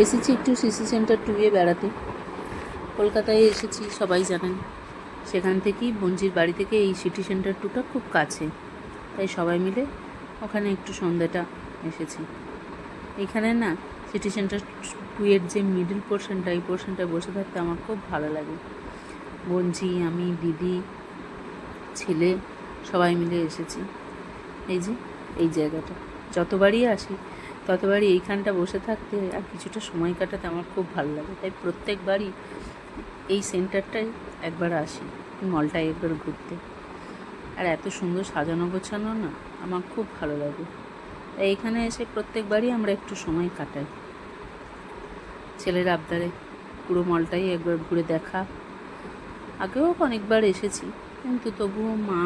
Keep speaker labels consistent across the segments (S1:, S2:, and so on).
S1: এসেছি একটু CC centre 2-এ বেড়াতে। কলকাতায় এসেছি, সবাই জানেন। সেখান থেকেই বঞ্জির বাড়ি থেকে এই সিটি সেন্টার 2টা খুব কাছে, তাই সবাই মিলে ওখানে একটু সন্ধ্যাটা এসেছি। এইখানে না সিটি সেন্টার 2-এর যে মিডল পোর্শনটা, এই পোর্শনটায় বসে থাকতে আমার খুব ভালো লাগে। বঞ্জি, আমি, দিদি, ছেলে সবাই মিলে এসেছি। এই যে এই জায়গাটা যতবারই আসি ততবারই এইখানটা বসে থাকতে আর কিছুটা সময় কাটাতে আমার খুব ভালো লাগে, তাই প্রত্যেকবারই এই সেন্টারটায় একবার আসি, মলটায় একবার ঘুরতে। আর এত সুন্দর সাজানো গোছানো না, আমার খুব ভালো লাগে। তাই এখানে এসে প্রত্যেকবারই আমরা একটু সময় কাটাই। ছেলের আবদারে পুরো মলটাই একবার ঘুরে দেখা। আগেও অনেকবার এসেছি, কিন্তু তবুও মা,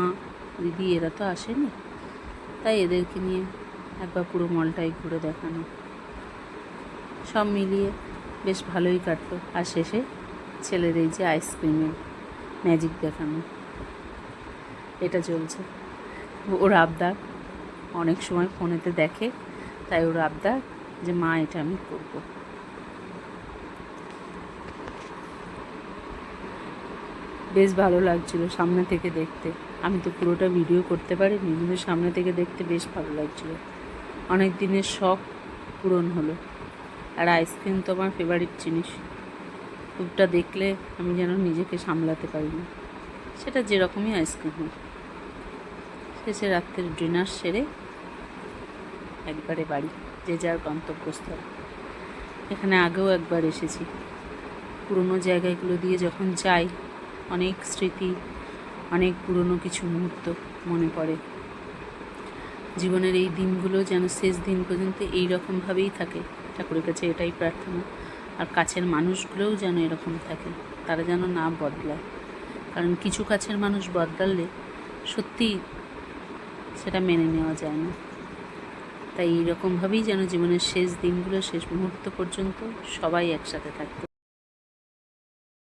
S1: দিদি এরা তো আসেনি, তাই এদেরকে নিয়ে একবার পুরো মলটাই ঘুরে দেখানো। সব মিলিয়ে বেশ ভালোই কাটলো। আর শেষে ছেলের এই যে আইসক্রিমের ম্যাজিক দেখানো, এটা চলছে। ওর আবদার, অনেক সময় ফোনেতে দেখে, তাই ওর আবদার যে মা এটা আমি করব। বেশ ভালো লাগছিলো সামনে থেকে দেখতে। আমি তো পুরোটা ভিডিও করতে পারিনি, কিন্তু সামনে থেকে দেখতে বেশ ভালো লাগছিলো। অনেক দিনের শখ পূরণ হলো। আর আইসক্রিম তো আমার ফেভারিট জিনিস। দুধটা দেখলে আমি যেন নিজেকে সামলাতে পারি না, সেটা যেরকমই আইসক্রিম হোক। শেষে রাত্রের ডিনার সেরে একবারে বাড়ি, যে যার গন্তব্যস্থল। এখানে আগেও একবার এসেছি। পুরনো জায়গাগুলো দিয়ে যখন যাই, অনেক স্মৃতি, অনেক পুরনো কিছু মুহূর্ত মনে পড়ে। জীবনের এই দিনগুলো যেন শেষ দিন পর্যন্ত এই রকমভাবেই থাকে, ঠাকুরের কাছে এটাই প্রার্থনা। আর কাছের মানুষগুলোও যেন এরকম থাকে, তারা যেন না বদলায়। কারণ কিছু কাছের মানুষ বদলালে সত্যিই সেটা মেনে নেওয়া যায় না। তাই এইরকমভাবেই যেন জীবনের শেষ দিনগুলো, শেষ মুহূর্ত পর্যন্ত সবাই একসাথে থাকতে